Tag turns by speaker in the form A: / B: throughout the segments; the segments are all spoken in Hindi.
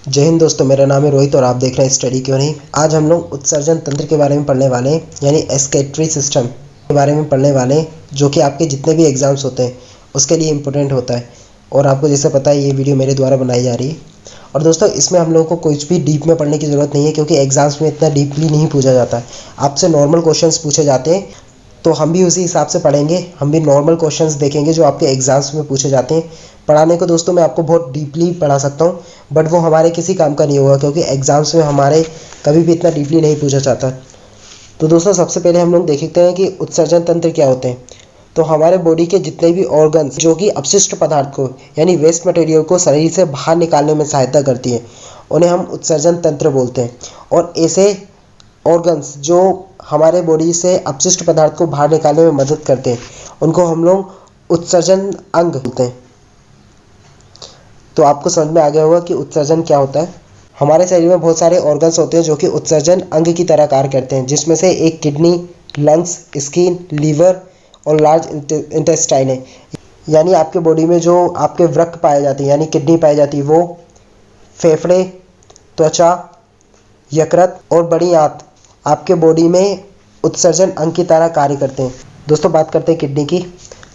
A: जय हिंद दोस्तों, मेरा नाम है रोहित और आप देख रहे हैं स्टडी क्यों नहीं। आज हम लोग उत्सर्जन तंत्र के बारे में पढ़ने वाले हैं, यानी एस्केटरी सिस्टम के बारे में पढ़ने वाले हैं, जो कि आपके जितने भी एग्जाम्स होते हैं उसके लिए इम्पोर्टेंट होता है। और आपको जैसे पता है, ये वीडियो मेरे द्वारा बनाई जा रही है। और दोस्तों, इसमें हम लोगों को कुछ भी डीप में पढ़ने की ज़रूरत नहीं है, क्योंकि एग्जाम्स में इतना डीपली नहीं पूछा जाता है। आपसे नॉर्मल क्वेश्चंस पूछे जाते हैं, तो हम भी उसी हिसाब से पढ़ेंगे। हम भी नॉर्मल क्वेश्चंस देखेंगे जो आपके एग्जाम्स में पूछे जाते हैं। पढ़ाने को दोस्तों मैं आपको बहुत डीपली पढ़ा सकता हूँ, बट वो हमारे किसी काम का नहीं होगा, क्योंकि एग्जाम्स में हमारे कभी भी इतना डीपली नहीं पूछा जाता। तो दोस्तों, सबसे पहले हम लोग देखते हैं कि उत्सर्जन तंत्र क्या होते हैं। तो हमारे बॉडी के जितने भी ऑर्गन्स जो कि अपशिष्ट पदार्थ को, यानी वेस्ट मटेरियल को शरीर से बाहर निकालने में सहायता करती है, उन्हें हम उत्सर्जन तंत्र बोलते हैं। और ऐसे ऑर्गन्स जो हमारे बॉडी से अपशिष्ट पदार्थ को बाहर निकालने में मदद करते हैं, उनको हम लोग उत्सर्जन अंग बोलते हैं। तो आपको समझ में आ गया होगा कि उत्सर्जन क्या होता है। हमारे शरीर में बहुत सारे ऑर्गन्स होते हैं जो कि उत्सर्जन अंग की तरह कार्य करते हैं, जिसमें से एक किडनी, लंग्स, स्किन, लीवर और लार्ज इंटेस्टाइन है। यानी आपके बॉडी में जो आपके वृक्क पाए जाते हैं, यानी किडनी पाई जाती है, वो फेफड़े, त्वचा, यकृत और बड़ी आंत आपके बॉडी में उत्सर्जन अंग की तरह कार्य करते हैं। दोस्तों, बात करते हैं किडनी की।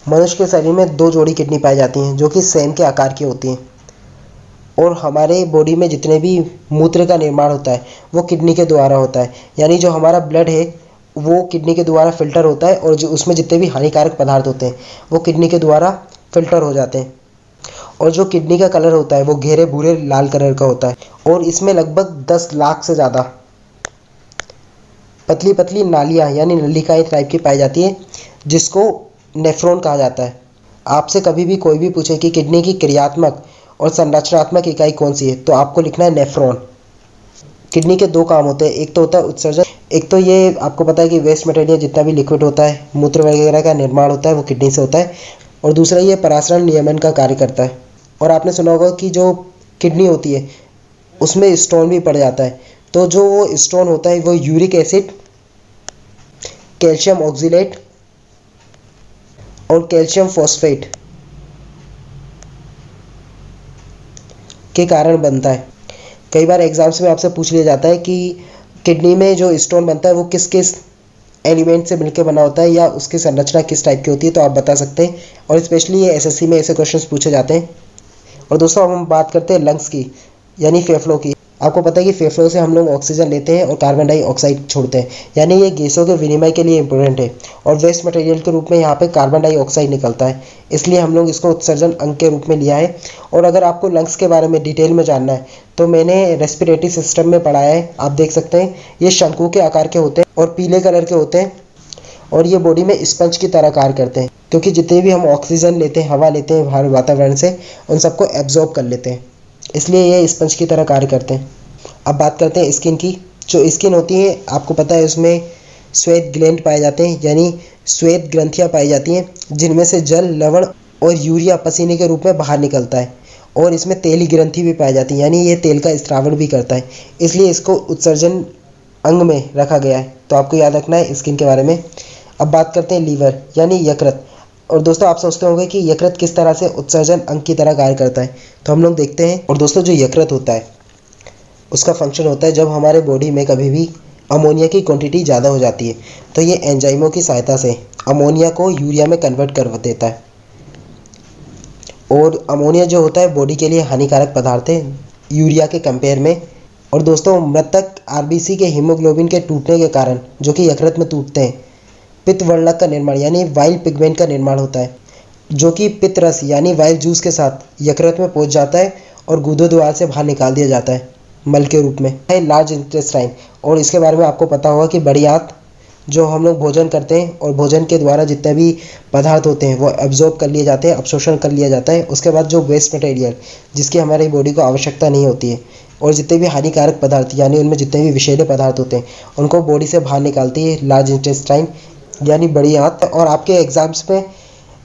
A: मनुष्य के शरीर में 2 जोड़ी किडनी पाई जाती हैं, जो कि सेम के आकार की होती हैं। और हमारे बॉडी में जितने भी मूत्र का निर्माण होता है वो किडनी के द्वारा होता है। यानी जो हमारा ब्लड है वो किडनी के द्वारा फिल्टर होता है, और जो उसमें जितने भी हानिकारक पदार्थ होते हैं वो किडनी के द्वारा फिल्टर हो जाते हैं। और जो किडनी का कलर होता है वो गहरे भूरे लाल कलर का होता है, और इसमें लगभग 10 लाख से ज़्यादा पतली पतली नालियाँ यानी नलिकाएँ टाइप की पाई जाती है, जिसको नेफ्रॉन कहा जाता है। आपसे कभी भी कोई भी पूछे कि किडनी की क्रियात्मक और संरचनात्मक इकाई कौन सी है, तो आपको लिखना है नेफ्रॉन। किडनी के 2 काम होते हैं, एक तो होता है उत्सर्जन। एक तो ये आपको पता है कि वेस्ट मटेरियल जितना भी लिक्विड होता है, मूत्र वगैरह का निर्माण होता है, वो किडनी से होता है। और दूसरा ये परासरण नियमन का कार्य करता है। और आपने सुना होगा कि जो किडनी होती है उसमें स्टोन भी पड़ जाता है। तो जो वो स्टोन होता है वो यूरिक एसिड, कैल्शियम ऑक्सीलेट और कैल्शियम फॉस्फेट के कारण बनता है। कई बार एग्जाम्स में आपसे पूछ लिया जाता है कि किडनी में जो स्टोन बनता है वो किस किस एलिमेंट से मिलकर बना होता है, या उसकी संरचना किस टाइप की होती है, तो आप बता सकते हैं। और स्पेशली ये एसएससी में ऐसे क्वेश्चंस पूछे जाते हैं। और दोस्तों, अब हम बात करते हैं लंग्स की, यानी फेफड़ों की। आपको पता है कि फेफड़ों से हम लोग ऑक्सीजन लेते हैं और कार्बन डाइऑक्साइड छोड़ते हैं, यानी ये गैसों के विनिमय के लिए इंपॉर्टेंट है। और वेस्ट मटेरियल के रूप में यहाँ पे कार्बन डाइऑक्साइड निकलता है, इसलिए हम लोग इसको उत्सर्जन अंग के रूप में लिया है। और अगर आपको लंग्स के बारे में डिटेल में जानना है तो मैंने रेस्पिरेटरी सिस्टम में पढ़ाया है, आप देख सकते हैं। ये शंकु के आकार के होते हैं और पीले कलर के होते हैं, और ये बॉडी में स्पंज की तरह कार्य करते हैं, क्योंकि जितने भी हम ऑक्सीजन लेते हैं, हवा लेते हैं बाहर वातावरण से, उन सबको एब्जॉर्ब कर लेते हैं, इसलिए ये स्पंज की तरह कार्य करते हैं। अब बात करते हैं स्किन की। जो स्किन होती है, आपको पता है उसमें श्वेत ग्लैंड पाए जाते हैं, यानी श्वेत ग्रंथियाँ पाई जाती हैं, जिनमें से जल, लवण और यूरिया पसीने के रूप में बाहर निकलता है। और इसमें तेली ग्रंथि भी पाई जाती है, यानी ये तेल का स्रावण भी करता है, इसलिए इसको उत्सर्जन अंग में रखा गया है। तो आपको याद रखना है स्किन के बारे में। अब बात करते हैं लीवर यानी यकृत। और दोस्तों, आप सोचते होंगे कि यकृत किस तरह से उत्सर्जन अंग की तरह कार्य करता है, तो हम लोग देखते हैं। और दोस्तों, जो यकृत होता है उसका फंक्शन होता है, जब हमारे बॉडी में कभी भी अमोनिया की क्वांटिटी ज़्यादा हो जाती है तो ये एंजाइमों की सहायता से अमोनिया को यूरिया में कन्वर्ट कर देता है। और अमोनिया जो होता है बॉडी के लिए हानिकारक पदार्थ है यूरिया के कंपेयर में। और दोस्तों, मृतक आरबीसी के हीमोग्लोबिन के टूटने के कारण, जो कि यकृत में टूटते हैं, पित्त वर्णक का निर्माण यानी वाइल पिगमेंट का निर्माण होता है, जो कि पित्त रस यानी वाइल जूस के साथ यकृत में पहुंच जाता है और गुदो द्वार से बाहर निकाल दिया जाता है मल के रूप में, है लार्ज इंटेस्टाइन। और इसके बारे में आपको पता होगा कि बड़ी आंत, जो हम लोग भोजन करते हैं और भोजन के द्वारा जितने भी पदार्थ होते हैं वो एब्जॉर्ब कर लिए जाते हैं, अवशोषण कर लिया जाता है। उसके बाद जो वेस्ट मटेरियल जिसकी हमारी बॉडी को आवश्यकता नहीं होती है, और जितने भी हानिकारक पदार्थ यानी उनमें जितने भी विषैले पदार्थ होते हैं, उनको बॉडी से बाहर निकालती है लार्ज इंटेस्टाइन यानी बड़ी आंत। और आपके एग्जाम्स में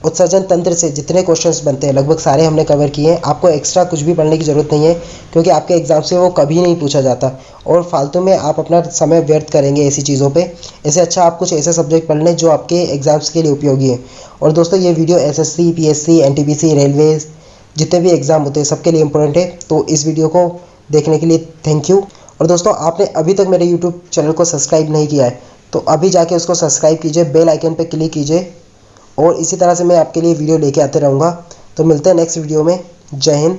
A: उत्सर्जन तंत्र से जितने क्वेश्चंस बनते हैं लगभग सारे हमने कवर किए हैं। आपको एक्स्ट्रा कुछ भी पढ़ने की ज़रूरत नहीं है, क्योंकि आपके एग्जाम से वो कभी नहीं पूछा जाता, और फालतू में आप अपना समय व्यर्थ करेंगे ऐसी चीज़ों पे। इससे अच्छा आप कुछ ऐसे सब्जेक्ट पढ़ लें जो आपके एग्जाम्स के लिए उपयोगी है। और दोस्तों, ये video SSC, PSC, NTPC, railway जितने भी एग्ज़ाम होते हैं सबके लिए इम्पोर्टेंट है, तो इस वीडियो को देखने के लिए थैंक यू। और दोस्तों, आपने अभी तक मेरे यूट्यूब चैनल को सब्सक्राइब नहीं किया है तो अभी जाके उसको सब्सक्राइब कीजिए, बेल आइकन पर क्लिक कीजिए और इसी तरह से मैं आपके लिए वीडियो लेके आते रहूँगा। तो मिलते हैं नेक्स्ट वीडियो में। जय हिंद,